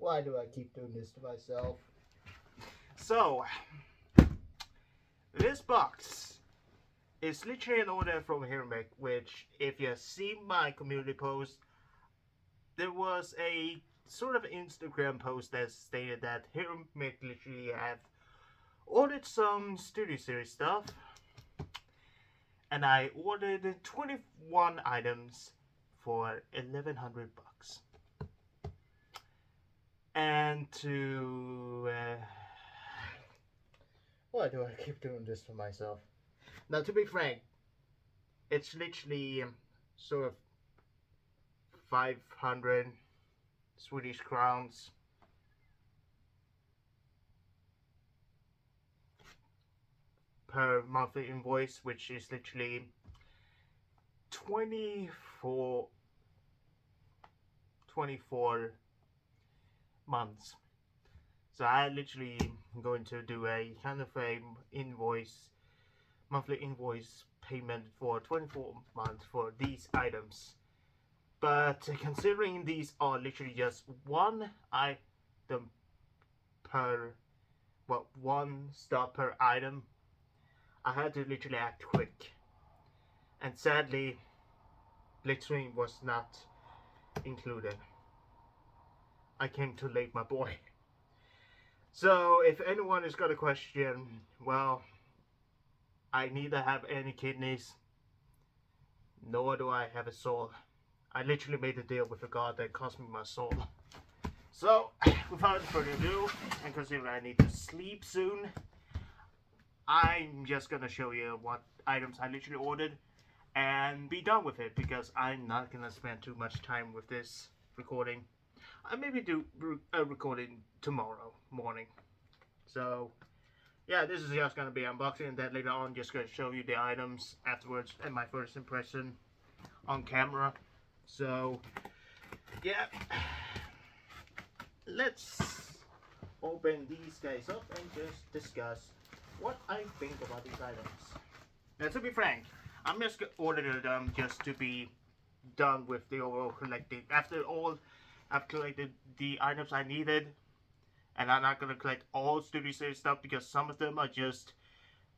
Why do I keep doing this to myself? So, this box is literally an order from HeroMick, which, if you see my community post, there was a sort of Instagram post that stated that HeroMick literally have ordered some Studio Series stuff, and I ordered 21 items for 1,100 bucks. And Why do I keep doing this to myself? now, to be frank, it's literally sort of 500 Swedish crowns per monthly invoice, which is literally 24 months. So I literally going to do a kind of a monthly invoice payment for 24 months for these items. But considering these are literally just one item per, well, one stop per item, I had to literally act quick. And sadly, Blitzwing was not included. I came too late, my boy. So if anyone has got a question, well, I neither have any kidneys, nor do I have a soul. I literally made a deal with a god that cost me my soul. So, without further ado, and considering I need to sleep soon, I'm just gonna show you what items I literally ordered and be done with it, because I'm not gonna spend too much time with this recording. I maybe do a recording tomorrow morning. So yeah, this is just gonna be unboxing, and then later on just gonna show you the items afterwards and my first impression on camera. So yeah, let's open these guys up and just discuss what I think about these items. Now, to be frank, I'm just ordering them just to be done with the overall collecting. After all, I've collected the items I needed, and I'm not gonna collect all Studio Series stuff because some of them are just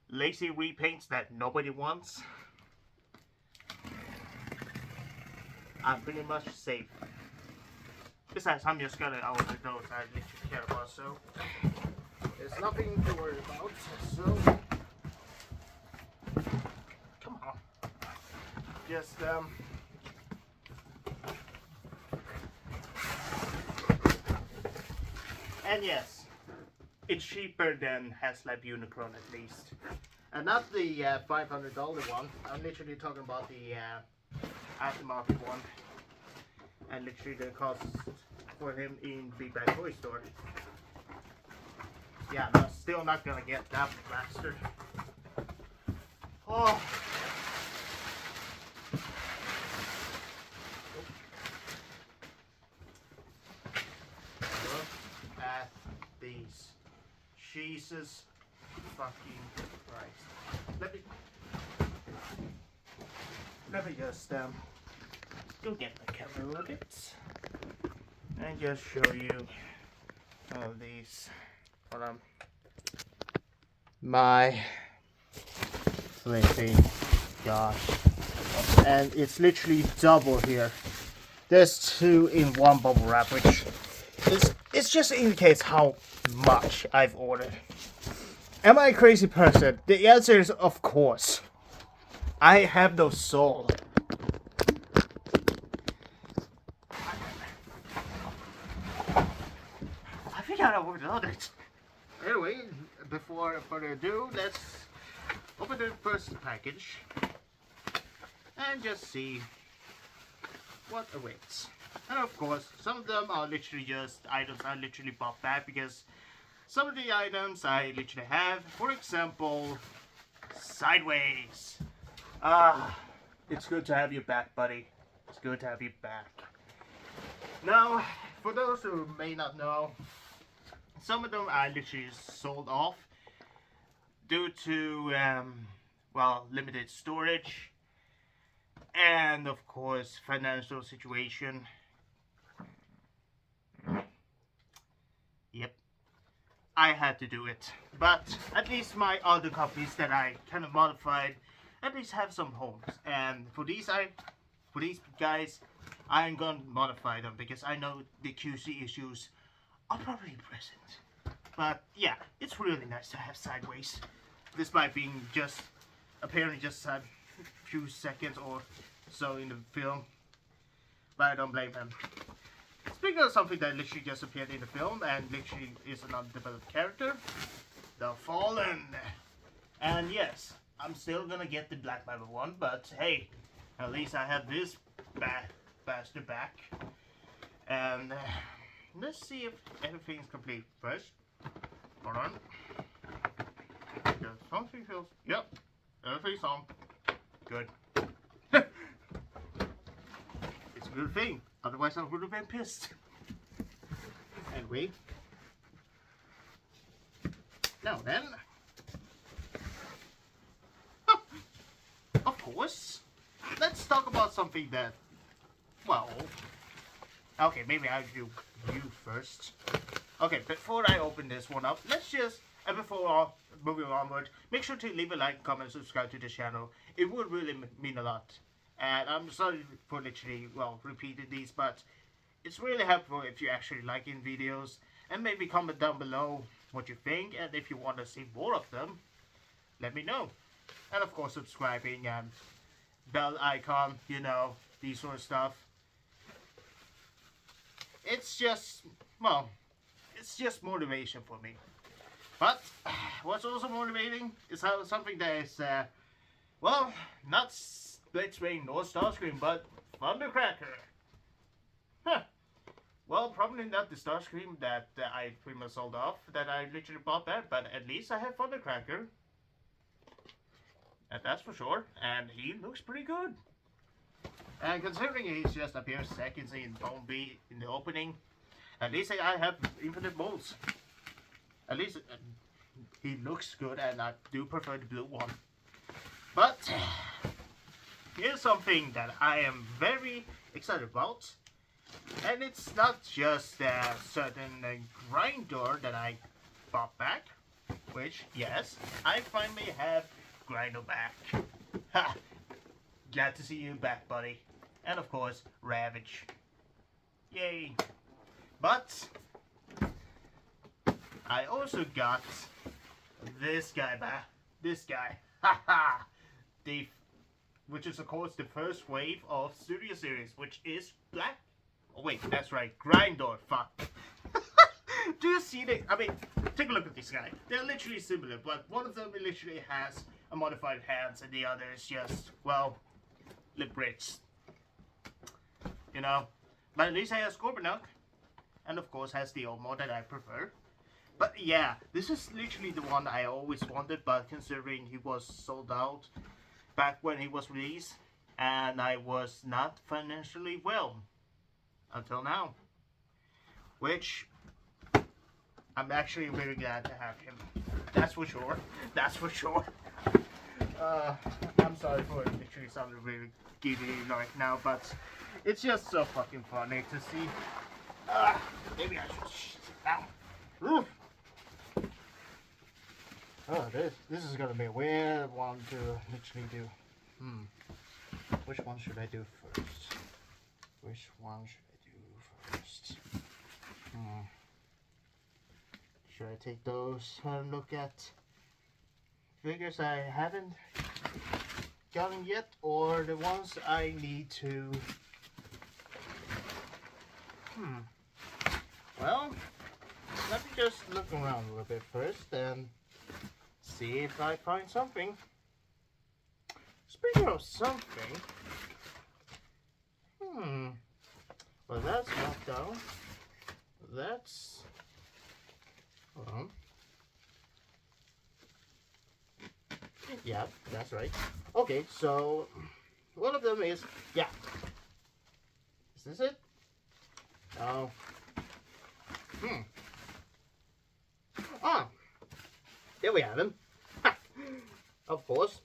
lazy repaints that nobody wants. I'm pretty much safe. Besides, I'm just gonna order those I literally care about, so there's nothing to worry about. So come on, just and yes, it's cheaper than Haslab Unicron at least. And not the $500 one. I'm literally talking about the aftermarket one. And literally the cost for him in Big Bad Toy Store. Yeah, I'm still not gonna get that bastard. Oh. Look at these. Jesus fucking Christ. Let me just go get my camera a little bit and just show you all these. Hold on. My flipping gosh. And it's literally double here. There's 2 in 1 bubble wrap, which it's just indicates how much I've ordered. Am I a crazy person? The answer is of course. I have no soul. I think I overdone it. Anyway, before further ado, let's open the first package and just see what awaits. And of course, some of them are literally just items I literally bought back, because some of the items I literally have, for example, Sideways. It's good to have you back, buddy. It's good to have you back. Now, for those who may not know, some of them I literally sold off due to, well, limited storage and, of course, financial situation. Yep, I had to do it. But at least my other copies that I kind of modified at least have some homes. And for these guys, I ain't gonna modify them because I know the QC issues are probably present. But yeah, it's really nice to have sideways, despite being just apparently just a few seconds or so in the film. But I don't blame him. Speaking of something that literally just appeared in the film and literally is an undeveloped character, The Fallen. And yes, I'm still gonna get the Black Metal one, but hey, at least I have this bastard back. And let's see if everything's complete first. Hold on. Something feels. Yep, everything's on. Good. It's a good thing. Otherwise, I would have been pissed. Anyway. Now then. Of course. Let's talk about something that. Well. Okay, maybe I'll do you first. Okay, before I open this one up, let's just. And before moving onward, make sure to leave a like, comment, subscribe to the channel. It would really mean a lot. And I'm sorry for literally, well, repeating these, but it's really helpful if you actually liking videos. And maybe comment down below what you think. And if you want to see more of them, let me know. And of course, subscribing and bell icon, you know, these sort of stuff. It's just, well, it's just motivation for me. But what's also motivating is how something that is, well, not Split Screen nor Starscream, but Thundercracker. Huh. Well, probably not the Starscream that I pretty much sold off, that I literally bought back, but at least I have Thundercracker. And that's for sure, and he looks pretty good. And considering he's just appears seconds in Bone B in the opening, at least I have infinite molds. At least he looks good, and I do prefer the blue one. But here's something that I am very excited about. And it's not just a certain grinder that I bought back. Which, yes, I finally have Grinder back. Ha! Glad to see you back, buddy. And of course, Ravage. Yay! But I also got this guy back. This guy. Haha! Which is of course the first wave of Studio Series, which is Black. Oh wait, that's right, Grindor. Fuck. Do you see the? I mean, take a look at this guy. They're literally similar, but one of them literally has a modified hands, and the other is just, well, lip bricks. You know, but at least I have Scorponok, and of course has the old mod that I prefer. But yeah, this is literally the one I always wanted, but considering he was sold out back when he was released, and I was not financially well until now, which I'm actually very glad to have him. That's for sure. That's for sure. I'm sorry for literally sounding really giddy right now, but it's just so fucking funny to see. Maybe I should sit down. Oof. Oh, this is gonna be a weird one to literally do. Which one should I do first? Which one should I do first? Should I take those and look at figures I haven't gotten yet, or the ones I need to? Well, let me just look around a little bit first and see if I find something. Speaking of something, well, that's not down. That's, hold on. Yeah, that's right. Okay, so one of them is, yeah. Is this it? Oh. Ah, there we have him. Of course.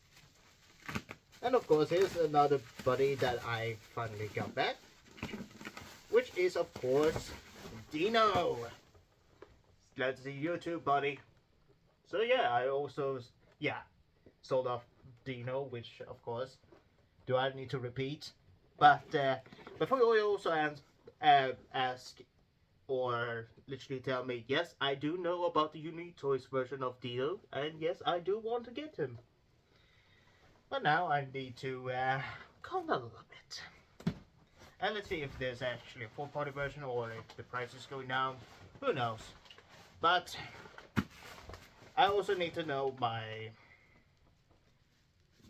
And of course, here's another buddy that I finally got back, which is of course Dino. glad to see you too, buddy. So yeah, I also sold off Dino, which of course, do I need to repeat? But before you also ask or literally tell me, yes, I do know about the unique toys version of Dino, and yes, I do want to get him. But now I need to calm down a little bit. And let's see if there's actually a full-party version or if the price is going down. Who knows? But I also need to know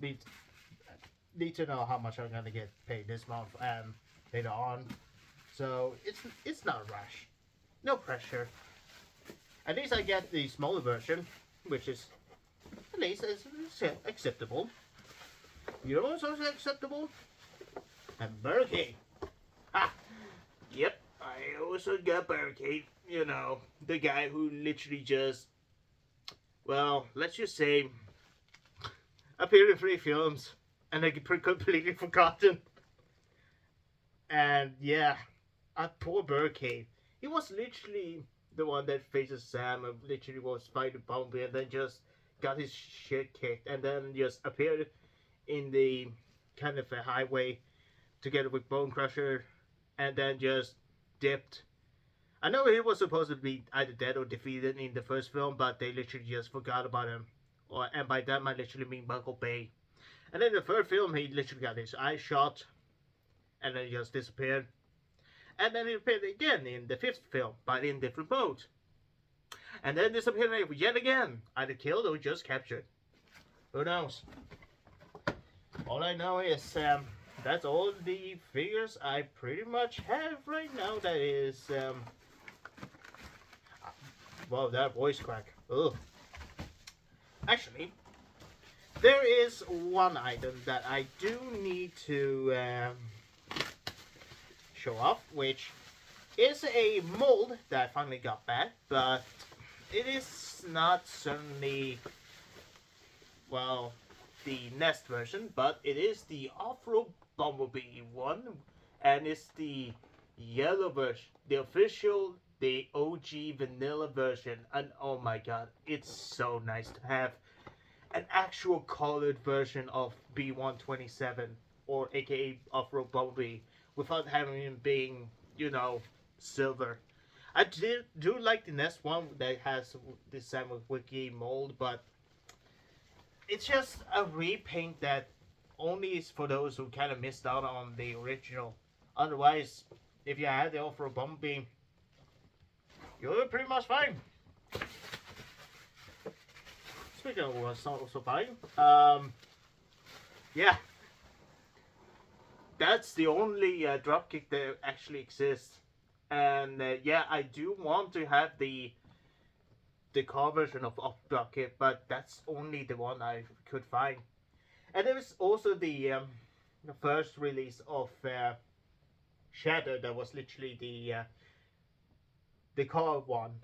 need to know how much I'm gonna get paid this month and later on. So it's not a rush. No pressure. At least I get the smaller version, which is at least is acceptable. You know what's also acceptable? And Burger. Ha! Yep, I also got Burger. You know, the guy who literally just, well, let's just say, appeared in 3 films and I completely forgotten. And yeah, a poor Burger. He was literally the one that faces Sam and literally was fighting Bumblebee and then just got his shit kicked and then just appeared in the kind of a highway together with Bone Crusher and then just dipped. I know he was supposed to be either dead or defeated in the first film, but they literally just forgot about him. And by that I literally mean Michael Bay. And in the third film, he literally got his eye shot and then he just disappeared. And then he appeared again in the 5th film, but in different mode. And then disappeared yet again, either killed or just captured. Who knows? All I know is that's all the figures I pretty much have right now. That is, wow, that voice crack. Ugh. Actually, there is one item that I do need to show off, which is a mold that I finally got back, but it is not certainly, well, the Nest version, but it is the Off-Road Bumblebee one, and it's the yellow version, the official, the OG vanilla version, and oh my god, it's so nice to have an actual colored version of B127, or aka Off-Road Bumblebee, without having him being, you know, silver. I do like the Nest one that has the CyberKnight-Miky mold, but it's just a repaint that only is for those who kind of missed out on the original. Otherwise, if you had the Off-Road Bumblebee, you're pretty much fine. Speaking of what's also fine, yeah, that's the only dropkick that actually exists. And yeah, I do want to have the car version of dropkick, but that's only the one I could find. And there was also the first release of Shadow, that was literally the car one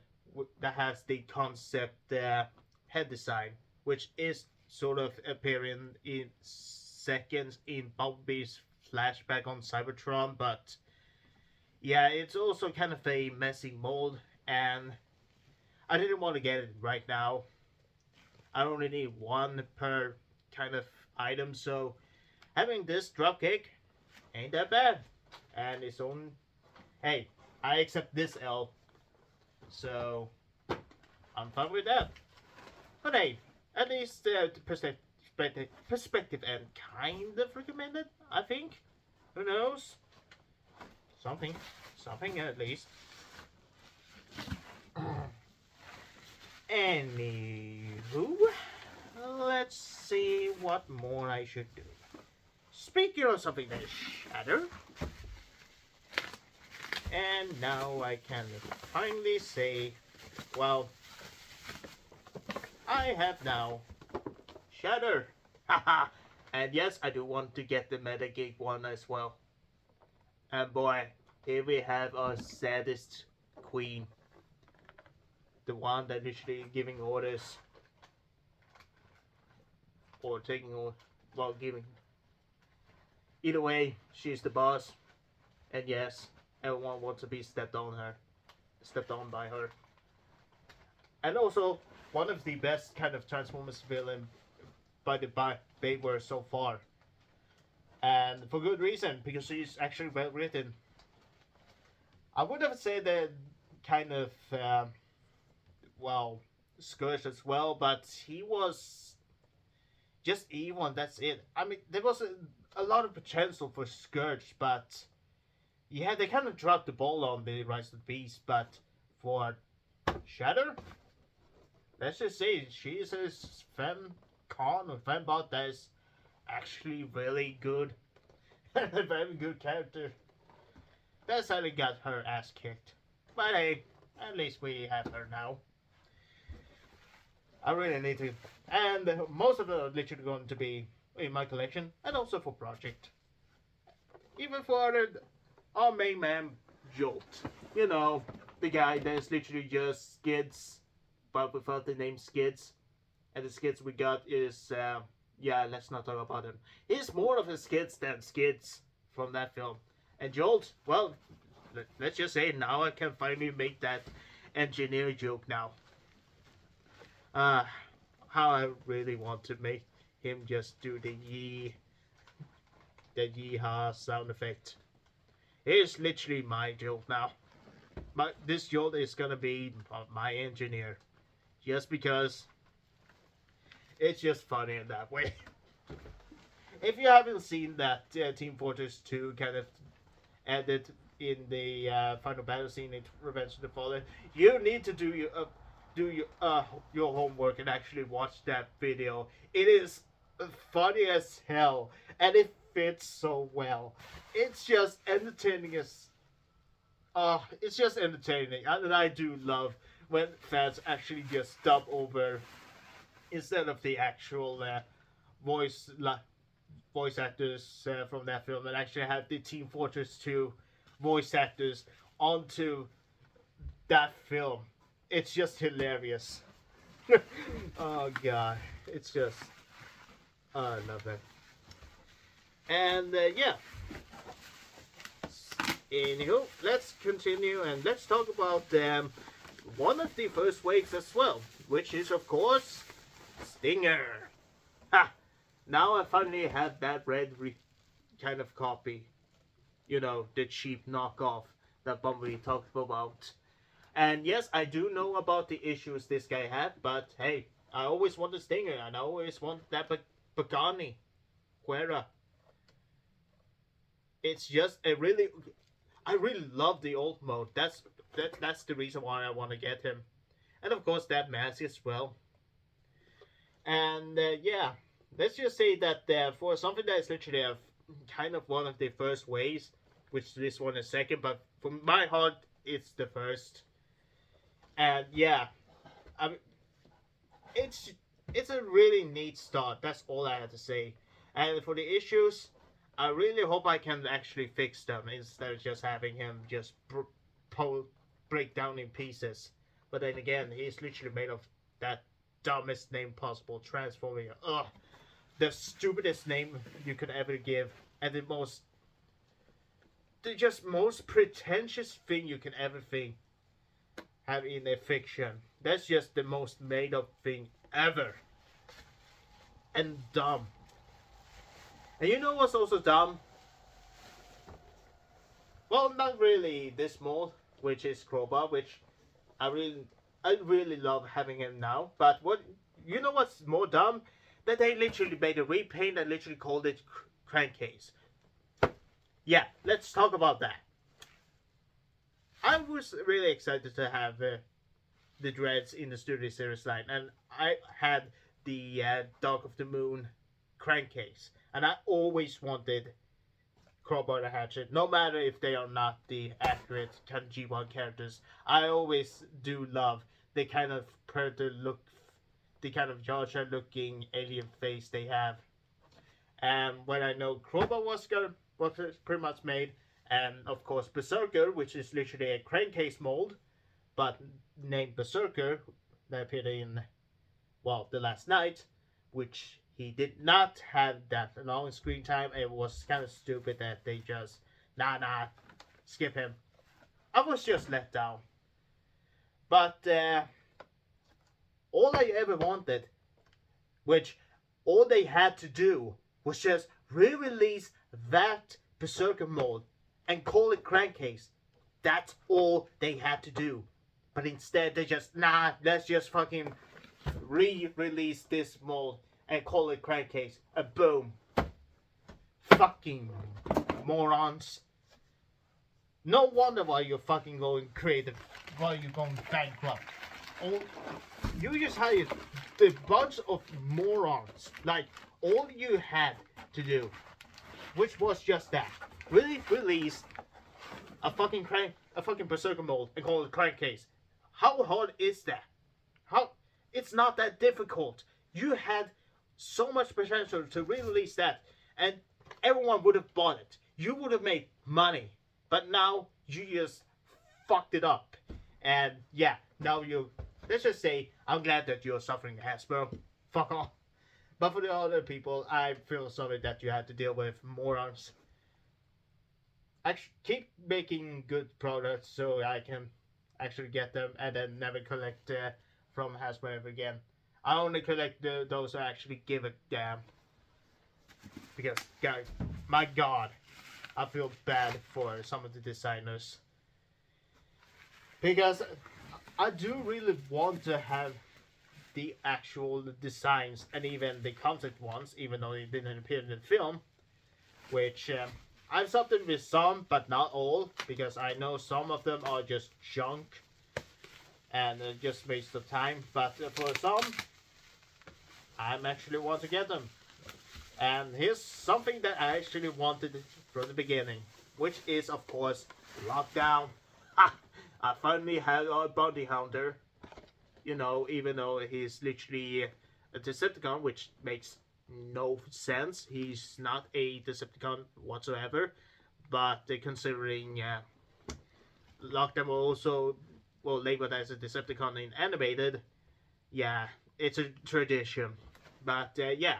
that has the concept head design, which is sort of appearing in seconds in Bumblebee's flashback on Cybertron, but yeah, it's also kind of a messy mold, and I didn't want to get it right now. I only need one per kind of item, so having this dropkick ain't that bad. And it's on, hey, I accept this L, so I'm fine with that. But hey, at least the perspective and kind of recommended, I think. Who knows? Something at least. Anywho, let's see what more I should do. Speaking of something that is shattered, and now I can finally say, well, I have now Shatter. Haha. And yes, I do want to get the Metagig one as well. And boy, here we have our saddest queen. The one that literally giving orders. Or taking orders. Well, giving. Either way, she's the boss. And yes, everyone wants to be stepped on by her. and also one of the best kind of Transformers villain by the Bayverse so far, and for good reason because he's actually well written. I would have said that kind of well Scourge as well, but he was just evil and that's it. I mean, there was a lot of potential for Scourge, but yeah, they kind of dropped the ball on the Rise of the Beast. But for Shatter, let's just say she's a femme or fembot that is actually really good. A very good character. That sadly got her ass kicked. But hey, at least we have her now. I really need to. And most of them are literally going to be in my collection and also for Project. Even for our main man, Jolt. You know, the guy that's literally just Skids, but without the name Skids. And the Skids we got is, yeah, let's not talk about him. He's more of a Skids than Skids from that film. And Jolt, well, let's just say now I can finally make that engineer joke now. How I really want to make him just do the yeehaw sound effect. Here's literally my Jolt now. This Jolt is gonna be my engineer, just because it's just funny in that way. If you haven't seen that Team Fortress 2 kind of edit in the final battle scene in Revenge of the Fallen, you need to do your homework and actually watch that video. It is funny as hell, and it fits so well. It's just entertaining as it's just entertaining, and I do love when fans actually just dub over instead of the actual voice voice actors from that film, and actually have the Team Fortress 2 voice actors onto that film. It's just hilarious. Oh god, it's just I love it. And yeah. Anywho, let's continue and let's talk about one of the first waves as well, which is of course Stinger. Ha! Now I finally have that red kind of copy. You know, the cheap knockoff that Bumblebee talked about. And yes, I do know about the issues this guy had, but hey, I always want the Stinger, and I always want that Pagani, Guerra. It's just I really love the old mode. That's the reason why I want to get him, and of course that mask as well. And yeah, let's just say that for something that is literally a kind of one of the first ways, which this one is second, but for my heart, it's the first. And yeah, I mean, it's a really neat start. That's all I had to say. And for the issues, I really hope I can actually fix them instead of just having him just break down in pieces. But then again, he's literally made of that dumbest name possible, Transforming. Ugh, the stupidest name you could ever give, and the just most pretentious thing you can ever think have in a fiction. That's just the most made up thing ever. And dumb. And you know what's also dumb? Well, not really this mold, which is Crowbar, which I really love having him now. But what you know what's more dumb? That they literally made a repaint and literally called it Crankcase. Yeah, let's talk about that. I was really excited to have the Dreads in the Studio Series line, and I had the Dark of the Moon Crankcase, and I always wanted Crowbar the Hatchet, no matter if they are not the accurate kind of G1 characters. I always do love the kind of Predator look, the kind of Jar Jar looking alien face they have. And when I know Crowbar was pretty much made, and of course Berserker, which is literally a Crankcase mold, but named Berserker, that appeared in, well, The Last Night, which he did not have that long screen time. It was kind of stupid that they just, skip him. I was just let down. But all I ever wanted, which all they had to do was just re-release that Berserker mode and call it Crankcase. That's all they had to do. But instead they just, nah, let's just fucking re-release this mode and call it Crankcase. And boom. Fucking morons. No wonder why you're fucking going creative, why you're going bankrupt. Oh, you just hired a bunch of morons. Like, all you had to do, which was just that, really release a fucking Berserker mode and call it Crankcase. How hard is that? It's not that difficult. You had so much potential to release that, and everyone would have bought it. You would have made money. But now you just fucked it up. And yeah, now let's just say, I'm glad that you're suffering, Hasbro. Fuck off. But for the other people, I feel sorry that you had to deal with morons. Actually, keep making good products so I can actually get them and then never collect from Hasbro ever again. I only collect those who actually give a damn. Because, guys, my god, I feel bad for some of the designers. Because I do really want to have the actual designs and even the concept ones, even though they didn't appear in the film. Which I've something with some, but not all, because I know some of them are just junk and just waste of time. But for some, I actually want to get them. And here's something that I actually wanted from the beginning, which is, of course, Lockdown. Ha! I finally had a bounty hunter. You know, even though he's literally a Decepticon, which makes no sense. He's not a Decepticon whatsoever. But considering Lockdown will also labeled as a Decepticon in animated, yeah, it's a tradition. But yeah.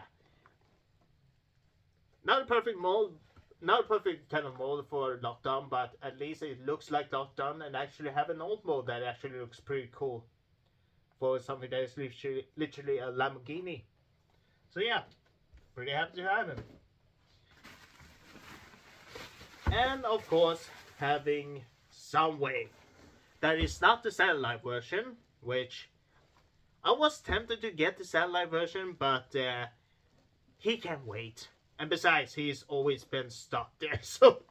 Not a perfect mold, not a perfect kind of mold for Lockdown, but at least it looks like Lockdown and actually have an old mode that actually looks pretty cool for something that is literally a Lamborghini. So yeah, pretty happy to have him. And of course, having Soundwave. That is not the satellite version, which I was tempted to get the satellite version, but he can wait. And besides, he's always been stuck there, so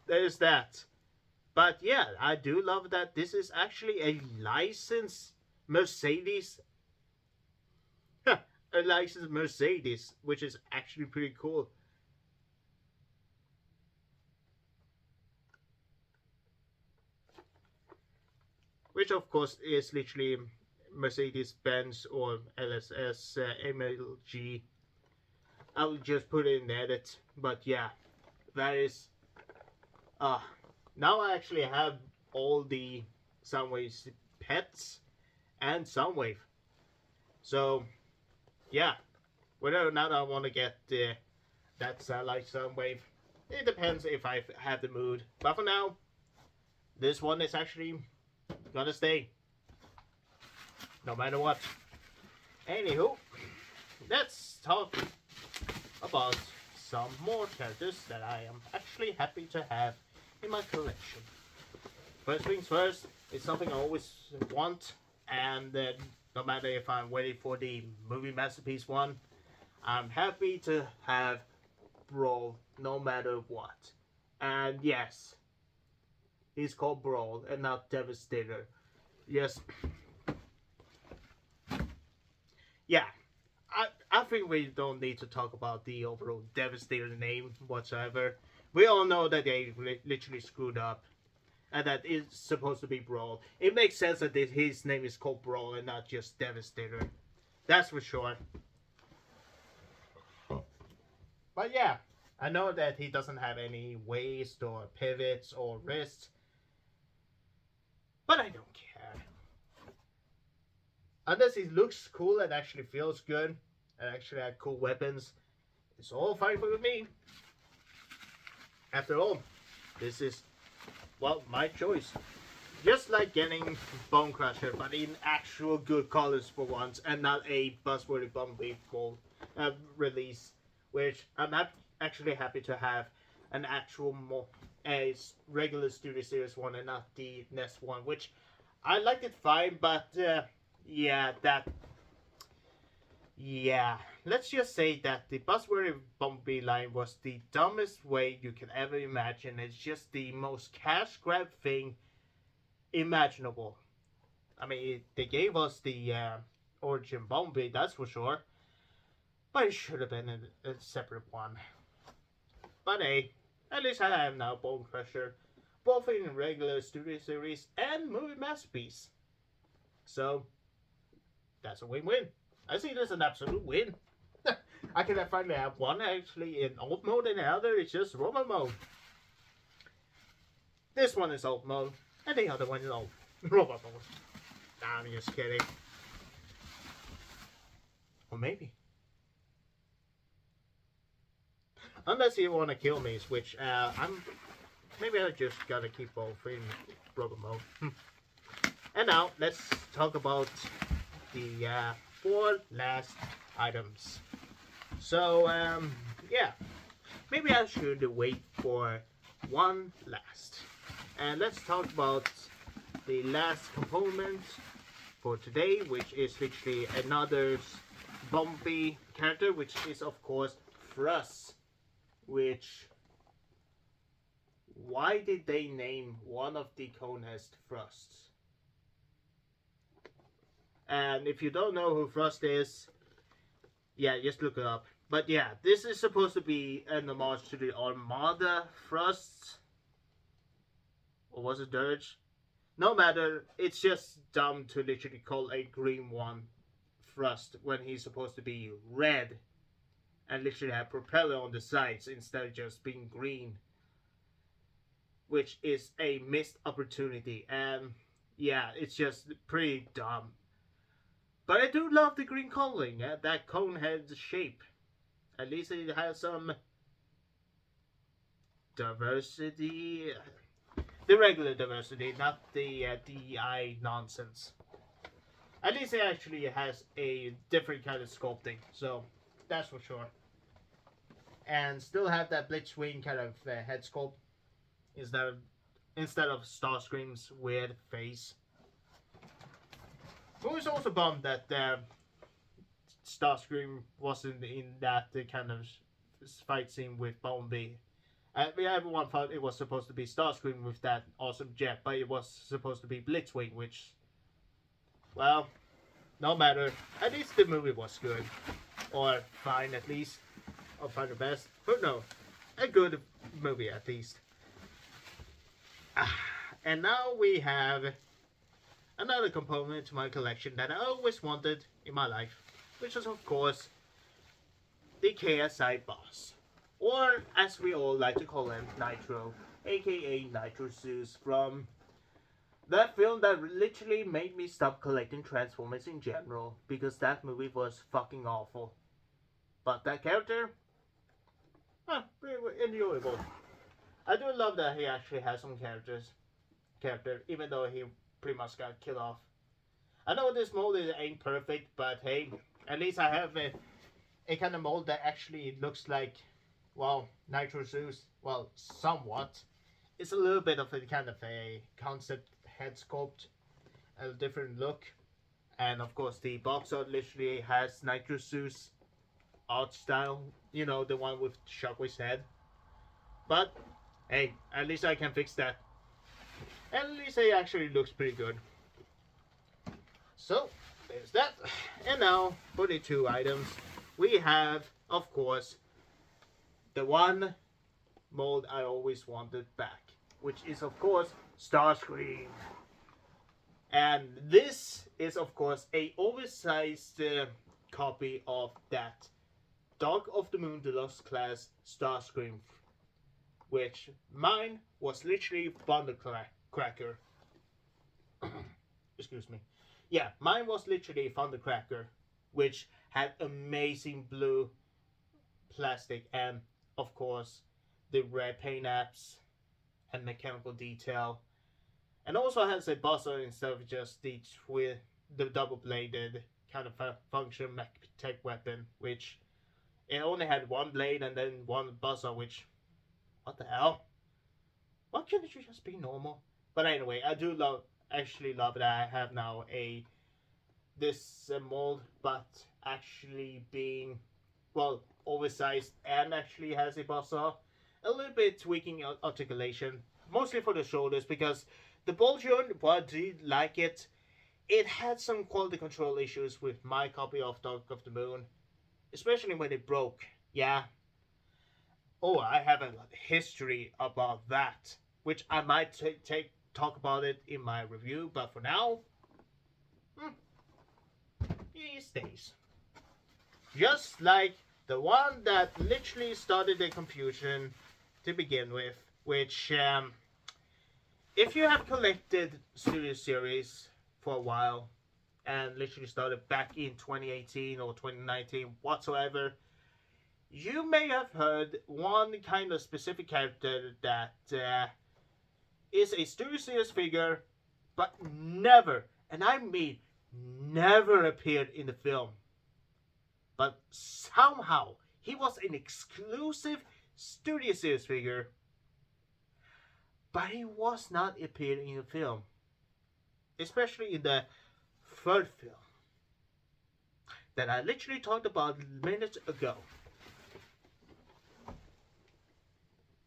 there's that. But yeah, I do love that this is actually a licensed Mercedes. A licensed Mercedes, which is actually pretty cool. Which of course is literally Mercedes-Benz or LSS MLG. I'll just put it in edit, but yeah, that is, now I actually have all the Soundwave's pets and Soundwave. So, yeah, whether or not I want to get that satellite Soundwave, it depends if I have the mood. But for now, this one is actually gonna stay, no matter what. Anywho, let's talk about some more characters that I am actually happy to have in my collection. First things first, it's something I always want, and no matter if I'm waiting for the movie masterpiece one, I'm happy to have Brawl no matter what. And yes, he's called Brawl and not Devastator. Yes. Yeah. I think we don't need to talk about the overall Devastator name whatsoever. We all know that they literally screwed up. And that it's supposed to be Brawl. It makes sense that his name is called Brawl and not just Devastator. That's for sure. But yeah, I know that he doesn't have any waist or pivots or wrists. But I don't care. Unless he looks cool and actually feels good and actually had cool weapons, it's all fine with me. After all, this is, well, my choice. just like getting Bone Crusher, but in actual good colors for once, and not a buzzworthy Bumblebee mold release, which I'm actually happy to have an actual a regular Studio Series one and not the Nest one, which I liked it fine, but yeah, let's just say that the Buzzworthy Bumblebee line was the dumbest way you can ever imagine. It's just the most cash grab thing imaginable. I mean, they gave us the Origin Bumblebee, that's for sure, but it should have been a separate one. But hey, at least I have now Bone Crusher, both in regular Studio Series and movie masterpiece. So that's a win-win. I see this as an absolute win. I can finally have one actually in alt mode and the other is just normal mode. This one is alt mode and the other one is alt robot mode. Nah, I'm just kidding. Or maybe. Unless you want to kill me, which maybe I just gotta keep both in robot mode. And now let's talk about the 4 last items. So yeah, maybe I should wait for one last. And let's talk about the last component for today, which is literally another Bumblebee character, which is of course Thrust. Which, why did they name one of the Conest Thrusts? And if you don't know who Thrust is, yeah, just look it up. But yeah, this is supposed to be an homage to the Armada Thrusts. Or was it Dirge? No matter, it's just dumb to literally call a green one Thrust when he's supposed to be red. And literally have propeller on the sides instead of just being green. Which is a missed opportunity. And yeah, it's just pretty dumb. But I do love the green coloring, that cone head shape. At least it has some diversity. The regular diversity, not the DEI nonsense. At least it actually has a different kind of sculpting, so that's for sure. And still have that Blitzwing kind of head sculpt instead of Starscream's weird face. I was also bummed that Starscream wasn't in that kind of fight scene with Bumblebee. Everyone thought it was supposed to be Starscream with that awesome jet, but it was supposed to be Blitzwing, which, well, no matter. At least the movie was good. Or fine, at least. Or fine the best. But no, a good movie at least. And now we have another component to my collection that I always wanted in my life, which is of course the KSI boss, or as we all like to call him, Nitro, aka Nitro Zeus, from that film that literally made me stop collecting Transformers in general, because that movie was fucking awful. But that character, enjoyable. I do love that he actually has some character, even though he pretty much got killed off. I know this mold ain't perfect, but hey, at least I have a kind of mold that actually looks like, well, Nitro Zeus. Well, somewhat. It's a little bit of a kind of a concept head sculpt, a different look, and of course the box art literally has Nitro Zeus art style. You know, the one with Shockwave's head. But hey, at least I can fix that. And at least it actually looks pretty good. So, there's that. And now, for the 2 items, we have, of course, the one mold I always wanted back, which is, of course, Starscream. And this is, of course, a oversized copy of that Dark of the Moon Deluxe class Starscream, which mine was literally Thundercracker. Excuse me. Yeah, mine was literally Thundercracker, which had amazing blue plastic and, of course, the red paint apps and mechanical detail. and also has a buzzer instead of just the double-bladed kind of function mech tech weapon, which it only had one blade and then one buzzer, which, what the hell? Why can't it just be normal? But anyway, I do actually love that I have now this mold, but actually being, well, oversized and actually has a buzzer. A little bit tweaking articulation, mostly for the shoulders, because the ball joint, while I did like it, it had some quality control issues with my copy of Dark of the Moon, especially when it broke. Yeah. Oh, I have a history about that, which I might talk about it in my review, but for now, he stays. Just like the one that literally started the confusion to begin with, which, if you have collected Studio Series for a while, and literally started back in 2018 or 2019, whatsoever, you may have heard one kind of specific character that is a Studio Series figure, but never, and I mean never, appeared in the film. But somehow he was an exclusive Studio Series figure, but he was not appearing in the film, especially in the third film that I literally talked about minutes ago.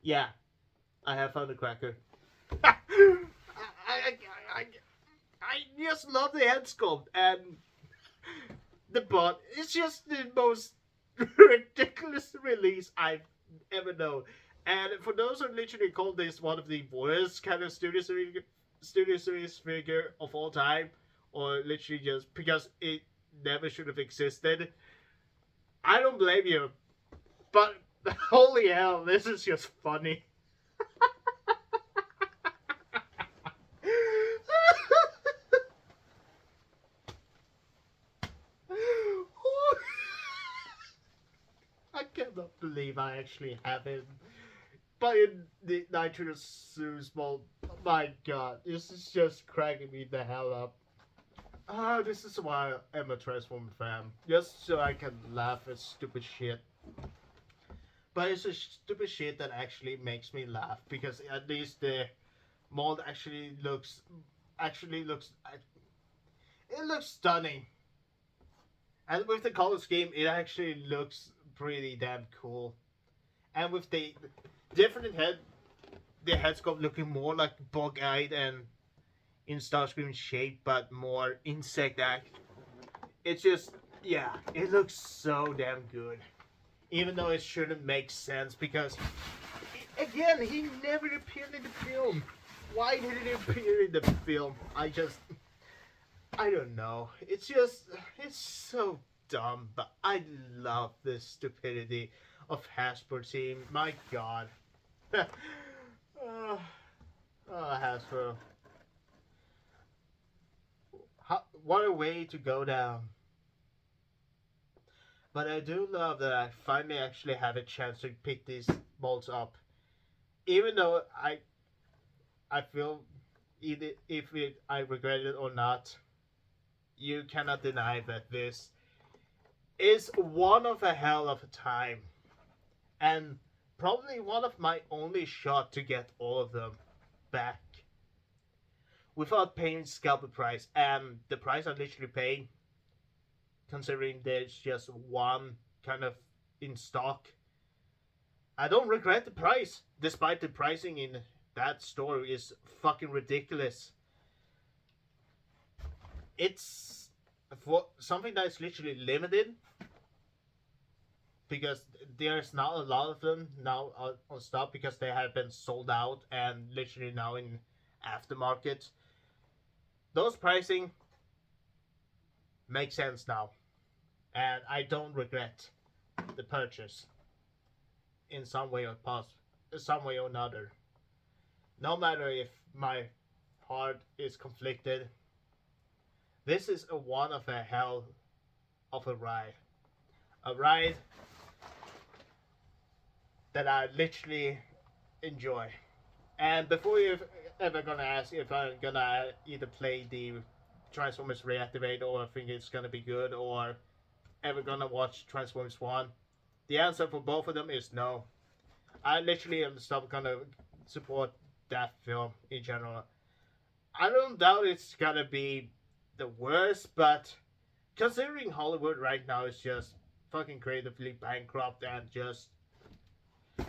Yeah, I have found a cracker. I just love the head sculpt, and the bot is just the most ridiculous release I've ever known. And for those who literally call this one of the worst kind of Studio Series figure of all time, or literally just because it never should have existed, I don't blame you. But holy hell, this is just funny. I cannot believe I actually have him. But in the Nitrous Suits mold, my god, this is just cracking me the hell up. This is why I'm a Transformer fan. Just so I can laugh at stupid shit. But it's a stupid shit that actually makes me laugh, because at least the mold actually looks it looks stunning. And with the color scheme, it actually looks pretty damn cool. And with the different the head sculpt looking more like bug-eyed and in Starscream shape, but more insect-like. It's just, yeah, it looks so damn good. Even though it shouldn't make sense, because, again, he never appeared in the film. Why did he appear in the film? I don't know. It's so dumb, but I love the stupidity of Hasbro team. My god. Hasbro. What a way to go down. But I do love that I finally actually have a chance to pick these molds up. Even though I feel either I regret it or not, you cannot deny that this is one of a hell of a time. And probably one of my only shot to get all of them back without paying scalper price. And the price I literally paid, considering there's just one kind of in stock, I don't regret the price, despite the pricing in that store is fucking ridiculous. It's for something that's literally limited, because there's not a lot of them now on stock, because they have been sold out and literally now in aftermarket. Those pricing make sense now, and I don't regret the purchase in some way or another. No matter if my heart is conflicted, this is one of a hell of a ride. A ride that I literally enjoy. And before you ever gonna ask if I'm gonna either play the Transformers Reactivate or I think it's gonna be good, or ever gonna watch Transformers 1, the answer for both of them is no. I literally am stop gonna support that film in general. I don't doubt it's gonna be the worst, but considering Hollywood right now is just fucking creatively bankrupt and just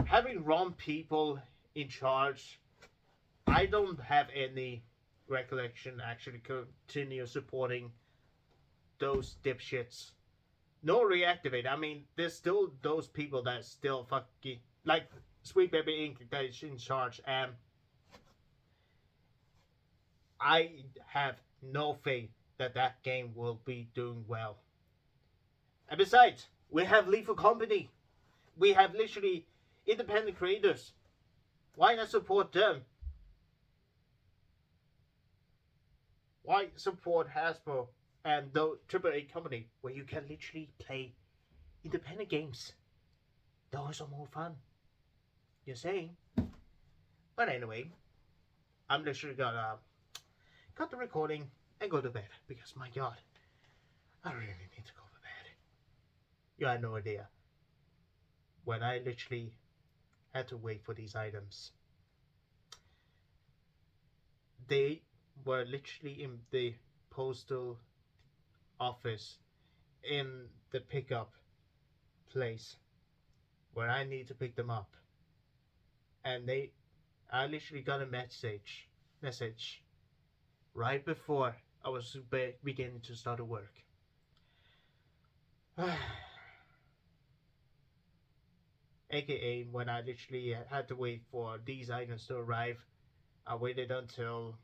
having wrong people in charge, I don't have any recollection actually continue supporting those dipshits. No reactivate. I mean, there's still those people that still fucking like Sweet Baby Inc. that is in charge, and I have no faith that that game will be doing well. And besides, we have Lethal Company. We have literally independent creators. Why not support them? Why support Hasbro and the AAA company where you can literally play independent games? Those are more fun. You're saying? But anyway, I'm literally gonna cut the recording and go to bed because my god, I really need to go to bed. You had no idea. When I literally had to wait for these items, they were literally in the postal office in the pickup place where I need to pick them up, and I literally got a message right before I was beginning to start to work. AKA when I literally had to wait for these items to arrive, I waited until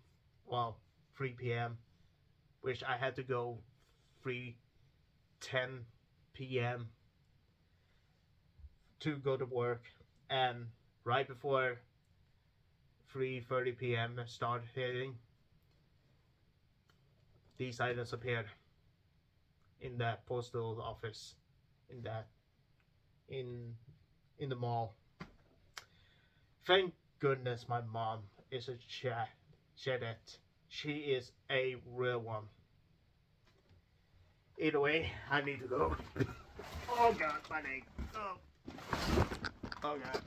3 p.m., which I had to go 3:10 p.m. to go to work, and right before 3:30 p.m. start hitting, these items appeared in that postal office, in the mall. Thank goodness my mom is a Chadette. She is a real one. Either way, I need to go. Oh god, my leg. Oh god.